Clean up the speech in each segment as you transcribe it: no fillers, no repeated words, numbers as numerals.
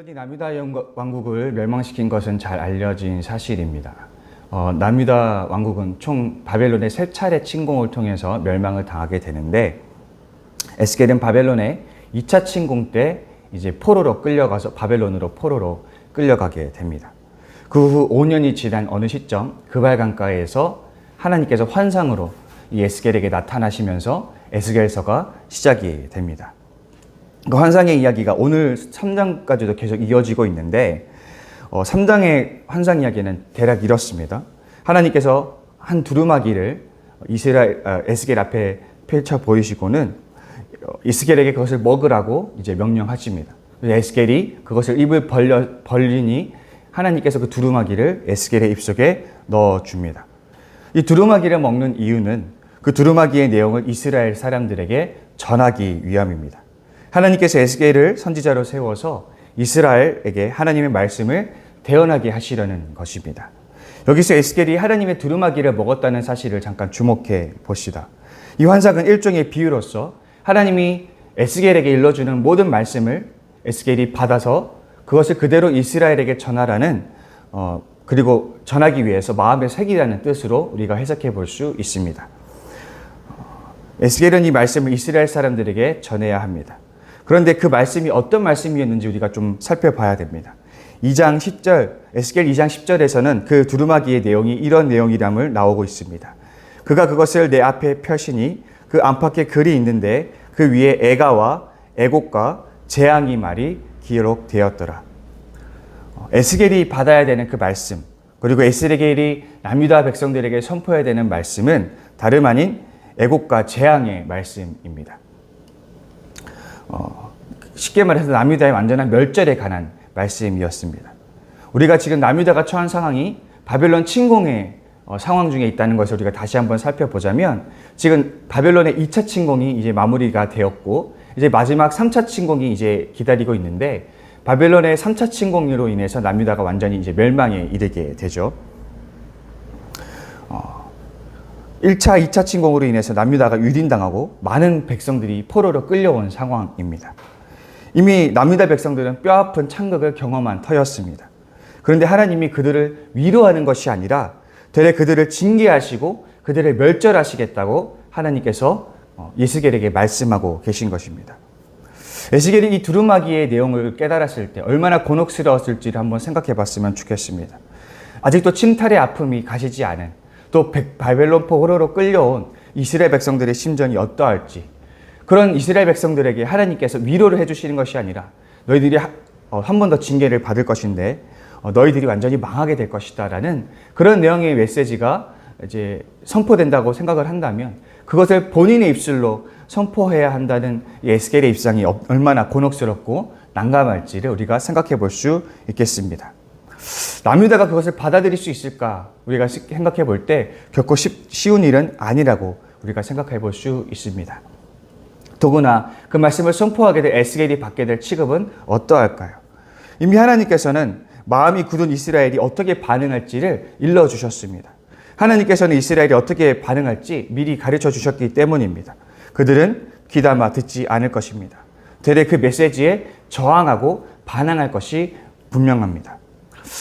바벨론이 남유다 왕국을 멸망시킨 것은 잘 알려진 사실입니다. 남유다 왕국은 총 바벨론의 3차례 침공을 통해서 멸망을 당하게 되는데, 에스겔은 바벨론의 2차 침공 때 이제 포로로 끌려가서 바벨론으로 포로로 끌려가게 됩니다. 그 후 5년이 지난 어느 시점 그발 강가에서 하나님께서 환상으로 이 에스겔에게 나타나시면서 에스겔서가 시작이 됩니다. 그 환상의 이야기가 오늘 3장까지도 계속 이어지고 있는데, 3장의 환상 이야기는 대략 이렇습니다. 하나님께서 한 두루마기를 에스겔 앞에 펼쳐 보이시고는 에스겔에게 그것을 먹으라고 이제 명령하십니다. 에스겔이 그것을 입을 벌리니 하나님께서 그 두루마기를 에스겔의 입속에 넣어줍니다. 이 두루마기를 먹는 이유는 그 두루마기의 내용을 이스라엘 사람들에게 전하기 위함입니다. 하나님께서 에스겔을 선지자로 세워서 이스라엘에게 하나님의 말씀을 대언하게 하시려는 것입니다. 여기서 에스겔이 하나님의 두루마기를 먹었다는 사실을 잠깐 주목해 봅시다. 이 환상은 일종의 비유로서 하나님이 에스겔에게 일러주는 모든 말씀을 에스겔이 받아서 그것을 그대로 이스라엘에게 전하라는 그리고 전하기 위해서 마음에 새기라는 뜻으로 우리가 해석해 볼 수 있습니다. 에스겔은 이 말씀을 이스라엘 사람들에게 전해야 합니다. 그런데 그 말씀이 어떤 말씀이었는지 우리가 좀 살펴봐야 됩니다. 2장 10절, 에스겔 2장 10절에서는 그 두루마기의 내용이 이런 내용이람을 나오고 있습니다. 그가 그것을 내 앞에 펴시니 그 안팎에 글이 있는데 그 위에 애가와 애곡과 재앙이 말이 기록되었더라. 에스겔이 받아야 되는 그 말씀, 그리고 에스겔이 남유다 백성들에게 선포해야 되는 말씀은 다름 아닌 애곡과 재앙의 말씀입니다. 쉽게 말해서 남유다의 완전한 멸절에 관한 말씀이었습니다. 우리가 지금 남유다가 처한 상황이 바벨론 침공의 상황 중에 있다는 것을 우리가 다시 한번 살펴보자면, 지금 바벨론의 2차 침공이 이제 마무리가 되었고 이제 마지막 3차 침공이 이제 기다리고 있는데, 바벨론의 3차 침공으로 인해서 남유다가 완전히 이제 멸망에 이르게 되죠. 1차, 2차 침공으로 인해서 남유다가 유린당하고 많은 백성들이 포로로 끌려온 상황입니다. 이미 남유다 백성들은 뼈아픈 창극을 경험한 터였습니다. 그런데 하나님이 그들을 위로하는 것이 아니라 되레 그들을 징계하시고 그들을 멸절하시겠다고 하나님께서 에스겔에게 말씀하고 계신 것입니다. 에스겔이 이 두루마기의 내용을 깨달았을 때 얼마나 곤혹스러웠을지를 한번 생각해 봤으면 좋겠습니다. 아직도 침탈의 아픔이 가시지 않은, 또 바벨론 포로로 끌려온 이스라엘 백성들의 심정이 어떠할지, 그런 이스라엘 백성들에게 하나님께서 위로를 해주시는 것이 아니라 너희들이 한 번 더 징계를 받을 것인데 너희들이 완전히 망하게 될 것이다 라는 그런 내용의 메시지가 이제 선포된다고 생각을 한다면, 그것을 본인의 입술로 선포해야 한다는 에스겔의 입장이 얼마나 곤혹스럽고 난감할지를 우리가 생각해 볼 수 있겠습니다. 남유다가 그것을 받아들일 수 있을까 우리가 생각해 볼 때 결코 쉬운 일은 아니라고 우리가 생각해 볼 수 있습니다. 더구나 그 말씀을 선포하게 될 에스겔이 받게 될 취급은 어떠할까요? 이미 하나님께서는 마음이 굳은 이스라엘이 어떻게 반응할지를 일러주셨습니다. 하나님께서는 이스라엘이 어떻게 반응할지 미리 가르쳐 주셨기 때문입니다. 그들은 귀담아 듣지 않을 것입니다. 되레 그 메시지에 저항하고 반항할 것이 분명합니다.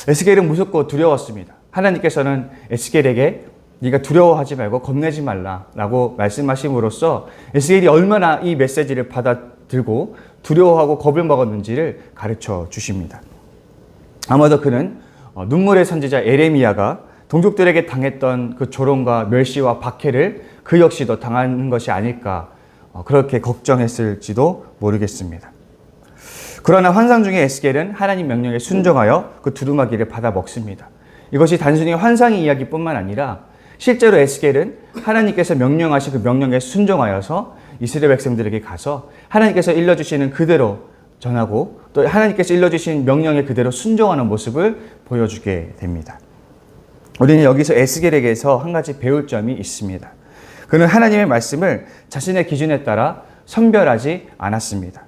에스겔은 무섭고 두려웠습니다. 하나님께서는 에스겔에게 네가 두려워하지 말고 겁내지 말라라고 말씀하심으로써 에스겔이 얼마나 이 메시지를 받아들고 두려워하고 겁을 먹었는지를 가르쳐 주십니다. 아마도 그는 눈물의 선지자 에레미야가 동족들에게 당했던 그 조롱과 멸시와 박해를 그 역시도 당하는 것이 아닐까, 그렇게 걱정했을지도 모르겠습니다. 그러나 환상 중에 에스겔은 하나님 명령에 순종하여 그 두루마기를 받아 먹습니다. 이것이 단순히 환상의 이야기뿐만 아니라 실제로 에스겔은 하나님께서 명령하신 그 명령에 순종하여서 이스라엘 백성들에게 가서 하나님께서 일러주시는 그대로 전하고, 또 하나님께서 일러주신 명령에 그대로 순종하는 모습을 보여주게 됩니다. 우리는 여기서 에스겔에게서 한 가지 배울 점이 있습니다. 그는 하나님의 말씀을 자신의 기준에 따라 선별하지 않았습니다.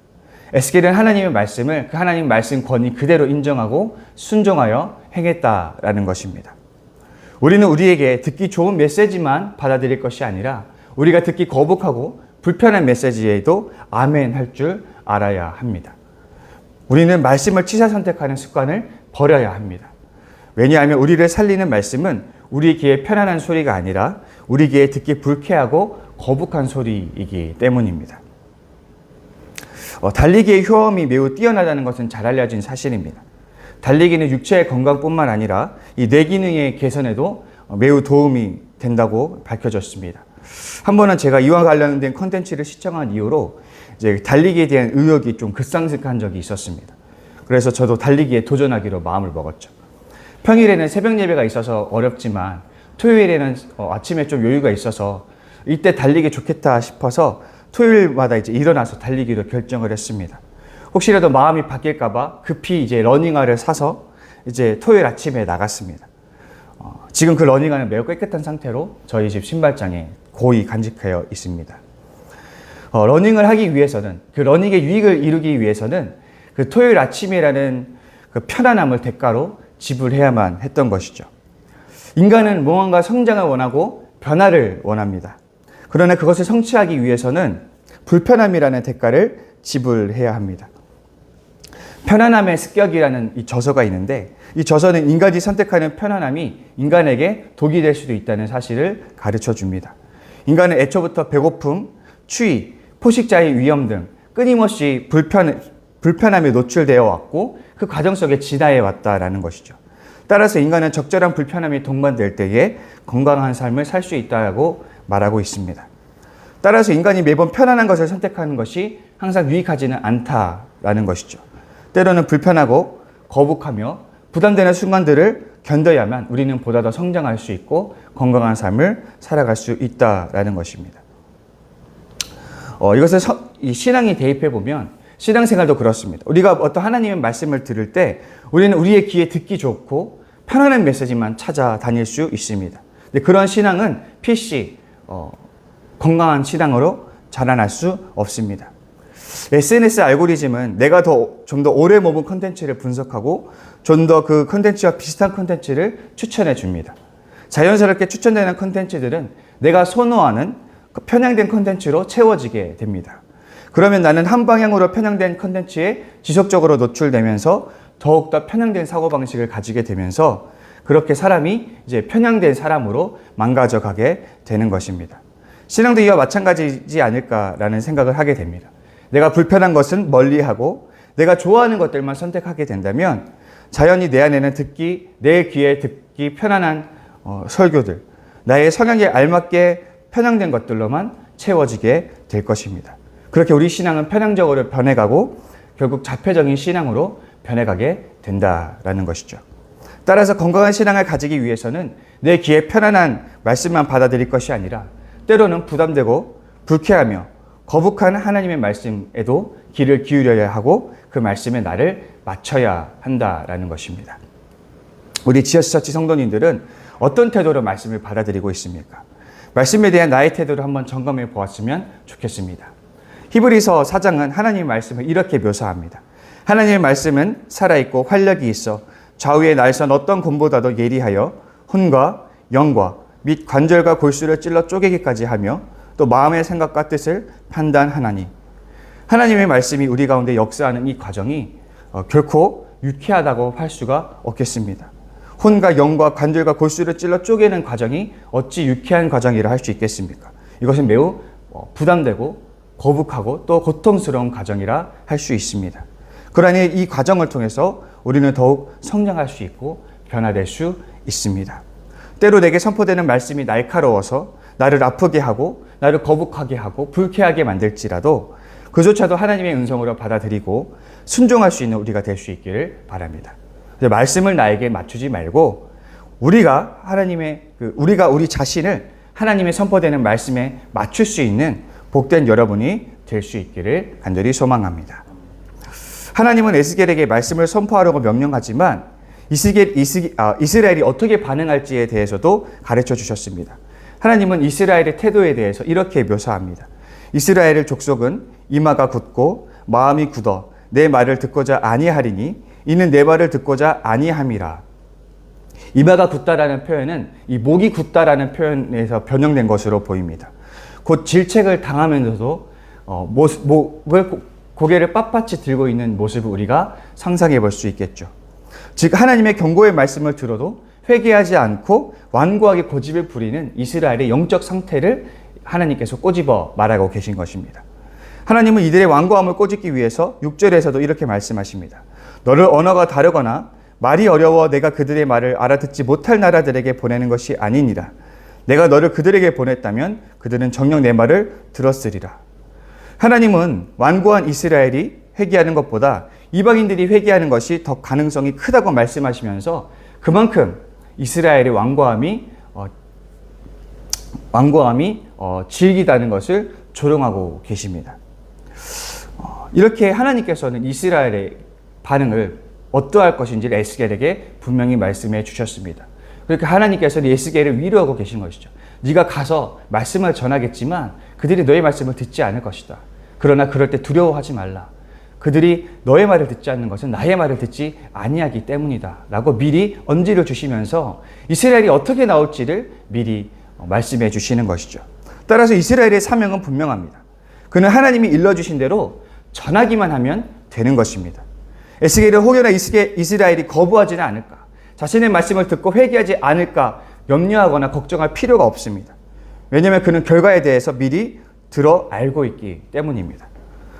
에스겔은 하나님의 말씀을 그 하나님 말씀 권위 그대로 인정하고 순종하여 행했다라는 것입니다. 우리는 우리에게 듣기 좋은 메시지만 받아들일 것이 아니라 우리가 듣기 거북하고 불편한 메시지에도 아멘 할 줄 알아야 합니다. 우리는 말씀을 취사 선택하는 습관을 버려야 합니다. 왜냐하면 우리를 살리는 말씀은 우리 귀에 편안한 소리가 아니라 우리 귀에 듣기 불쾌하고 거북한 소리이기 때문입니다. 달리기의 효험이 매우 뛰어나다는 것은 잘 알려진 사실입니다. 달리기는 육체의 건강뿐만 아니라 이 뇌 기능의 개선에도 매우 도움이 된다고 밝혀졌습니다. 한 번은 제가 이와 관련된 컨텐츠를 시청한 이후로 이제 달리기에 대한 의욕이 좀 급상승한 적이 있었습니다. 그래서 저도 달리기에 도전하기로 마음을 먹었죠. 평일에는 새벽 예배가 있어서 어렵지만 토요일에는 아침에 좀 여유가 있어서 이때 달리기 좋겠다 싶어서 토요일마다 이제 일어나서 달리기로 결정을 했습니다. 혹시라도 마음이 바뀔까봐 급히 이제 러닝화를 사서 이제 토요일 아침에 나갔습니다. 지금 그 러닝화는 매우 깨끗한 상태로 저희 집 신발장에 고이 간직하여 있습니다. 러닝을 하기 위해서는, 그 러닝의 유익을 이루기 위해서는 그 토요일 아침이라는 그 편안함을 대가로 지불해야만 했던 것이죠. 인간은 무언가 성장을 원하고 변화를 원합니다. 그러나 그것을 성취하기 위해서는 불편함이라는 대가를 지불해야 합니다. 편안함의 습격이라는 이 저서가 있는데, 이 저서는 인간이 선택하는 편안함이 인간에게 독이 될 수도 있다는 사실을 가르쳐 줍니다. 인간은 애초부터 배고픔, 추위, 포식자의 위험 등 끊임없이 불편함에 노출되어 왔고 그 과정 속에 진화해 왔다라는 것이죠. 따라서 인간은 적절한 불편함이 동반될 때에 건강한 삶을 살 수 있다고 말하고 있습니다. 따라서 인간이 매번 편안한 것을 선택하는 것이 항상 유익하지는 않다라는 것이죠. 때로는 불편하고 거북하며 부담되는 순간들을 견뎌야만 우리는 보다 더 성장할 수 있고 건강한 삶을 살아갈 수 있다라는 것입니다. 이것을 이 신앙이 대입해 보면 신앙생활도 그렇습니다. 우리가 어떤 하나님의 말씀을 들을 때 우리는 우리의 귀에 듣기 좋고 편안한 메시지만 찾아다닐 수 있습니다. 근데 그런 신앙은 필시 건강한 신앙으로 자라날 수 없습니다. SNS 알고리즘은 내가 좀 더 오래 머문 컨텐츠를 분석하고 좀 더 그 컨텐츠와 비슷한 컨텐츠를 추천해 줍니다. 자연스럽게 추천되는 컨텐츠들은 내가 선호하는 편향된 컨텐츠로 채워지게 됩니다. 그러면 나는 한 방향으로 편향된 컨텐츠에 지속적으로 노출되면서 더욱더 편향된 사고방식을 가지게 되면서 그렇게 사람이 이제 편향된 사람으로 망가져가게 되는 것입니다. 신앙도 이와 마찬가지지 않을까라는 생각을 하게 됩니다. 내가 불편한 것은 멀리하고 내가 좋아하는 것들만 선택하게 된다면 자연히 내 안에는 내 귀에 듣기 편안한 설교들, 나의 성향에 알맞게 편향된 것들로만 채워지게 될 것입니다. 그렇게 우리 신앙은 편향적으로 변해가고 결국 자폐적인 신앙으로 변해가게 된다라는 것이죠. 따라서 건강한 신앙을 가지기 위해서는 내 귀에 편안한 말씀만 받아들일 것이 아니라 때로는 부담되고 불쾌하며 거북한 하나님의 말씀에도 귀를 기울여야 하고 그 말씀에 나를 맞춰야 한다라는 것입니다. 우리 지어스처치 성도님들은 어떤 태도로 말씀을 받아들이고 있습니까? 말씀에 대한 나의 태도를 한번 점검해 보았으면 좋겠습니다. 히브리서 4장은 하나님의 말씀을 이렇게 묘사합니다. 하나님의 말씀은 살아있고 활력이 있어 좌우의 날선 어떤 곰보다도 예리하여 혼과 영과 및 관절과 골수를 찔러 쪼개기까지 하며 또 마음의 생각과 뜻을 판단하나니, 하나님의 말씀이 우리 가운데 역사하는 이 과정이 결코 유쾌하다고 할 수가 없겠습니다. 혼과 영과 관절과 골수를 찔러 쪼개는 과정이 어찌 유쾌한 과정이라 할 수 있겠습니까? 이것은 매우 부담되고 거북하고 또 고통스러운 과정이라 할 수 있습니다. 그러니 이 과정을 통해서 우리는 더욱 성장할 수 있고 변화될 수 있습니다. 때로 내게 선포되는 말씀이 날카로워서 나를 아프게 하고 나를 거북하게 하고 불쾌하게 만들지라도 그조차도 하나님의 음성으로 받아들이고 순종할 수 있는 우리가 될 수 있기를 바랍니다. 말씀을 나에게 맞추지 말고 우리가 우리 자신을 하나님의 선포되는 말씀에 맞출 수 있는 복된 여러분이 될 수 있기를 간절히 소망합니다. 하나님은 에스겔에게 말씀을 선포하라고 명령하지만 이스라엘이 어떻게 반응할지에 대해서도 가르쳐 주셨습니다. 하나님은 이스라엘의 태도에 대해서 이렇게 묘사합니다. 이스라엘의 족속은 이마가 굳고 마음이 굳어 내 말을 듣고자 아니하리니 이는 내 말을 듣고자 아니함이라. 이마가 굳다라는 표현은 이 목이 굳다라는 표현에서 변형된 것으로 보입니다. 곧 질책을 당하면서도 목을 고개를 빳빳이 들고 있는 모습을 우리가 상상해 볼 수 있겠죠. 즉 하나님의 경고의 말씀을 들어도 회개하지 않고 완고하게 고집을 부리는 이스라엘의 영적 상태를 하나님께서 꼬집어 말하고 계신 것입니다. 하나님은 이들의 완고함을 꼬집기 위해서 6절에서도 이렇게 말씀하십니다. 너를 언어가 다르거나 말이 어려워 내가 그들의 말을 알아듣지 못할 나라들에게 보내는 것이 아니니라. 내가 너를 그들에게 보냈다면 그들은 정녕 내 말을 들었으리라. 하나님은 완고한 이스라엘이 회개하는 것보다 이방인들이 회개하는 것이 더 가능성이 크다고 말씀하시면서 그만큼 이스라엘의 완고함이 질기다는 것을 조롱하고 계십니다. 이렇게 하나님께서는 이스라엘의 반응을 어떠할 것인지를 에스겔에게 분명히 말씀해 주셨습니다. 그러니까 하나님께서는 에스겔을 위로하고 계신 것이죠. 네가 가서 말씀을 전하겠지만 그들이 너의 말씀을 듣지 않을 것이다. 그러나 그럴 때 두려워하지 말라. 그들이 너의 말을 듣지 않는 것은 나의 말을 듣지 아니하기 때문이다. 라고 미리 언지를 주시면서 이스라엘이 어떻게 나올지를 미리 말씀해 주시는 것이죠. 따라서 이스라엘의 사명은 분명합니다. 그는 하나님이 일러주신 대로 전하기만 하면 되는 것입니다. 에스겔은 혹여나 이스라엘이 거부하지는 않을까, 자신의 말씀을 듣고 회개하지 않을까 염려하거나 걱정할 필요가 없습니다. 왜냐하면 그는 결과에 대해서 미리 들어 알고 있기 때문입니다.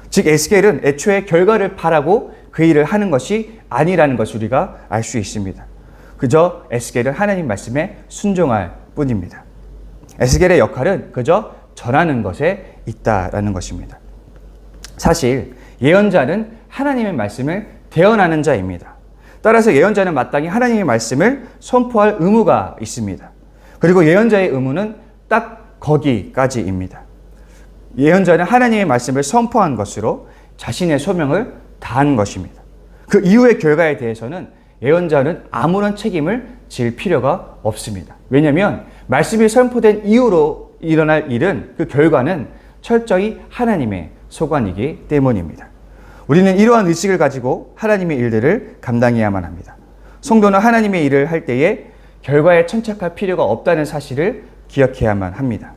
즉 에스겔은 애초에 결과를 바라고 그 일을 하는 것이 아니라는 것을 우리가 알 수 있습니다. 그저 에스겔은 하나님 말씀에 순종할 뿐입니다. 에스겔의 역할은 그저 전하는 것에 있다라는 것입니다. 사실 예언자는 하나님의 말씀을 대언하는 자입니다. 따라서 예언자는 마땅히 하나님의 말씀을 선포할 의무가 있습니다. 그리고 예언자의 의무는 딱 거기까지입니다. 예언자는 하나님의 말씀을 선포한 것으로 자신의 소명을 다한 것입니다. 그 이후의 결과에 대해서는 예언자는 아무런 책임을 질 필요가 없습니다. 왜냐하면 말씀이 선포된 이후로 일어날 일은, 그 결과는 철저히 하나님의 소관이기 때문입니다. 우리는 이러한 의식을 가지고 하나님의 일들을 감당해야만 합니다. 성도는 하나님의 일을 할 때에 결과에 천착할 필요가 없다는 사실을 기억해야만 합니다.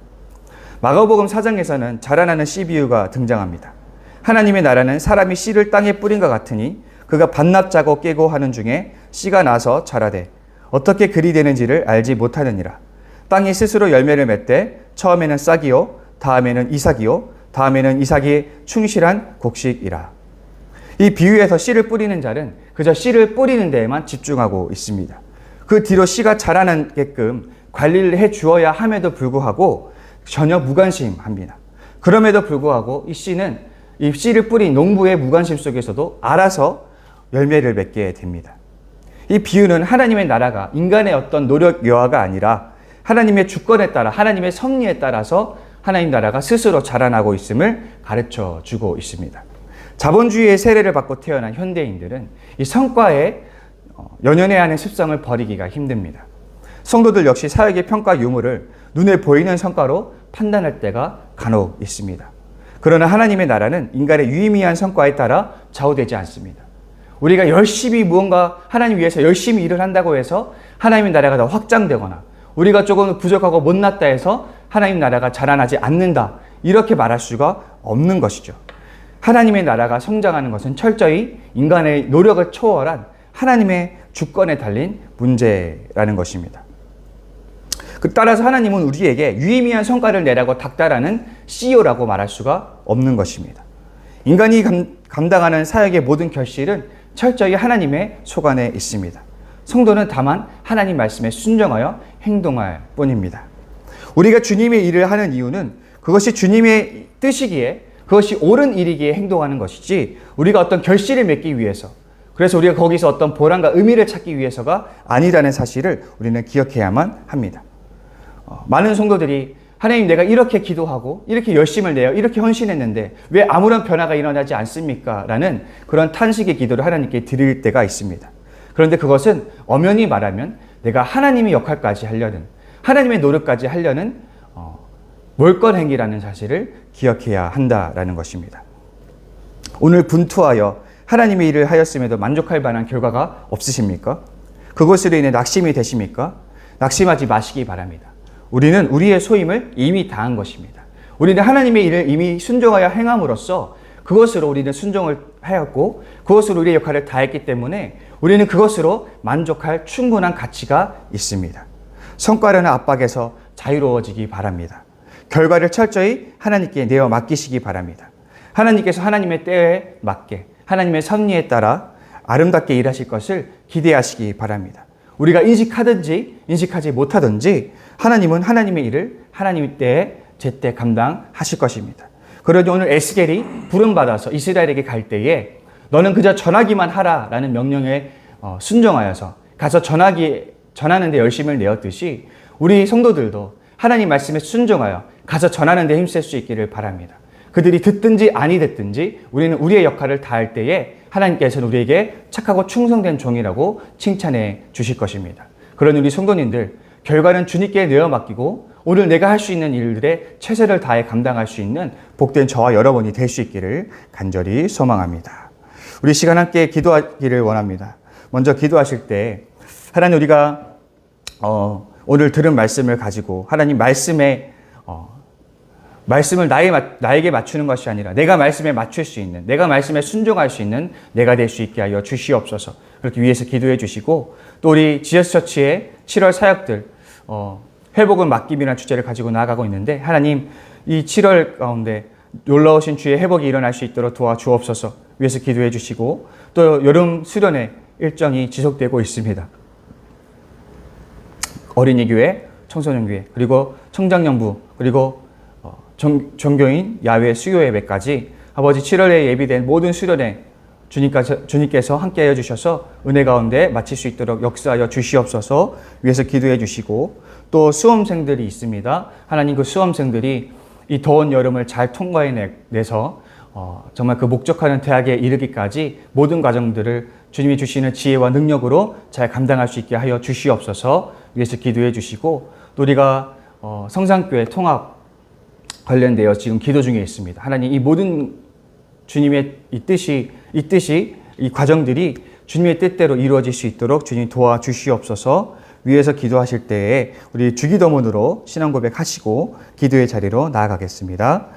마가복음 4장에서는 자라나는 씨 비유가 등장합니다. 하나님의 나라는 사람이 씨를 땅에 뿌린 것 같으니 그가 반납 짜고 깨고 하는 중에 씨가 나서 자라되 어떻게 그리 되는지를 알지 못하느니라. 땅이 스스로 열매를 맺되 처음에는 싹이요 다음에는 이삭이요 다음에는 이삭이 충실한 곡식이라. 이 비유에서 씨를 뿌리는 자는 그저 씨를 뿌리는 데에만 집중하고 있습니다. 그 뒤로 씨가 자라나게끔 관리를 해 주어야 함에도 불구하고 전혀 무관심합니다. 그럼에도 불구하고 이 씨를 뿌린 농부의 무관심 속에서도 알아서 열매를 맺게 됩니다. 이 비유는 하나님의 나라가 인간의 어떤 노력 여하가 아니라 하나님의 주권에 따라, 하나님의 섭리에 따라서 하나님 나라가 스스로 자라나고 있음을 가르쳐 주고 있습니다. 자본주의의 세례를 받고 태어난 현대인들은 이 성과에 연연해야 하는 습성을 버리기가 힘듭니다. 성도들 역시 사역의 평가 유무를 눈에 보이는 성과로 판단할 때가 간혹 있습니다. 그러나 하나님의 나라는 인간의 유의미한 성과에 따라 좌우되지 않습니다. 우리가 열심히 무언가 하나님 위해서 열심히 일을 한다고 해서 하나님의 나라가 더 확장되거나 우리가 조금 부족하고 못났다 해서 하나님 나라가 자라나지 않는다, 이렇게 말할 수가 없는 것이죠. 하나님의 나라가 성장하는 것은 철저히 인간의 노력을 초월한 하나님의 주권에 달린 문제라는 것입니다. 따라서 하나님은 우리에게 유의미한 성과를 내라고 닥달하는 CEO라고 말할 수가 없는 것입니다. 인간이 감당하는 사역의 모든 결실은 철저히 하나님의 소관에 있습니다. 성도는 다만 하나님 말씀에 순종하여 행동할 뿐입니다. 우리가 주님의 일을 하는 이유는 그것이 주님의 뜻이기에, 그것이 옳은 일이기에 행동하는 것이지 우리가 어떤 결실을 맺기 위해서, 그래서 우리가 거기서 어떤 보람과 의미를 찾기 위해서가 아니라는 사실을 우리는 기억해야만 합니다. 많은 성도들이 하나님, 내가 이렇게 기도하고 이렇게 열심을 내어 이렇게 헌신했는데 왜 아무런 변화가 일어나지 않습니까? 라는 그런 탄식의 기도를 하나님께 드릴 때가 있습니다. 그런데 그것은 엄연히 말하면 내가 하나님의 역할까지 하려는, 하나님의 노력까지 하려는 몰건 행위라는 사실을 기억해야 한다라는 것입니다. 오늘 분투하여 하나님의 일을 하였음에도 만족할 만한 결과가 없으십니까? 그것으로 인해 낙심이 되십니까? 낙심하지 마시기 바랍니다. 우리는 우리의 소임을 이미 다한 것입니다. 우리는 하나님의 일을 이미 순종하여 행함으로써 그것으로 우리는 순종을 하였고 그것으로 우리의 역할을 다했기 때문에 우리는 그것으로 만족할 충분한 가치가 있습니다. 성과라는 압박에서 자유로워지기 바랍니다. 결과를 철저히 하나님께 내어 맡기시기 바랍니다. 하나님께서 하나님의 때에 맞게 하나님의 섭리에 따라 아름답게 일하실 것을 기대하시기 바랍니다. 우리가 인식하든지 인식하지 못하든지 하나님은 하나님의 일을 하나님의 때에 제때 감당하실 것입니다. 그러니 오늘 에스겔이 부름받아서 이스라엘에게 갈 때에 너는 그저 전하기만 하라라는 명령에 순종하여서 가서 전하는 데 열심을 내었듯이 우리 성도들도 하나님 말씀에 순종하여 가서 전하는 데 힘쓸 수 있기를 바랍니다. 그들이 듣든지 아니 듣든지 우리는 우리의 역할을 다할 때에 하나님께서는 우리에게 착하고 충성된 종이라고 칭찬해 주실 것입니다. 그러니 우리 성도님들 결과는 주님께 내어 맡기고 오늘 내가 할 수 있는 일들에 최선을 다해 감당할 수 있는 복된 저와 여러분이 될 수 있기를 간절히 소망합니다. 우리 시간 함께 기도하기를 원합니다. 먼저 기도하실 때 하나님 우리가 오늘 들은 말씀을 가지고 하나님 말씀을 나에게 맞추는 것이 아니라 내가 말씀에 맞출 수 있는, 내가 말씀에 순종할 수 있는 내가 될 수 있게 하여 주시옵소서. 그렇게 위해서 기도해 주시고 또 우리 지저스처치의 7월 사역들 회복은 맡김이라는 주제를 가지고 나아가고 있는데 하나님 이 7월 가운데 놀라우신 주의 회복이 일어날 수 있도록 도와주옵소서 위해서 기도해 주시고 또 여름 수련회 일정이 지속되고 있습니다. 어린이교회, 청소년교회, 그리고 청장년부, 그리고 종교인 야외 수요 예배까지 아버지 7월에 예비된 모든 수련회 주님께서 함께하여 주셔서 은혜 가운데 마칠 수 있도록 역사하여 주시옵소서 위해서 기도해 주시고 또 수험생들이 있습니다. 하나님 그 수험생들이 이 더운 여름을 잘 통과해내서 정말 그 목적하는 대학에 이르기까지 모든 과정들을 주님이 주시는 지혜와 능력으로 잘 감당할 수 있게 하여 주시옵소서 위해서 기도해 주시고 또 우리가 성산교회 통합 관련되어 지금 기도 중에 있습니다. 하나님 이 모든 주님의 이 뜻이 이 과정들이 주님의 뜻대로 이루어질 수 있도록 주님 도와주시옵소서 위에서 기도하실 때에 우리 주기도문으로 신앙 고백하시고 기도의 자리로 나아가겠습니다.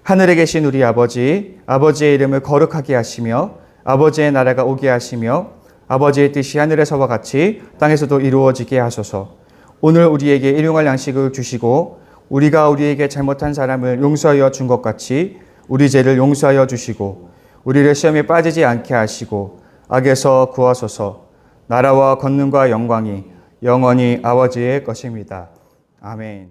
하늘에 계신 우리 아버지, 아버지의 이름을 거룩하게 하시며 아버지의 나라가 오게 하시며 아버지의 뜻이 하늘에서와 같이 땅에서도 이루어지게 하소서. 오늘 우리에게 일용할 양식을 주시고 우리가 우리에게 잘못한 사람을 용서하여 준 것 같이 우리 죄를 용서하여 주시고 우리를 시험에 빠지지 않게 하시고 악에서 구하소서. 나라와 권능과 영광이 영원히 아버지의 것입니다. 아멘.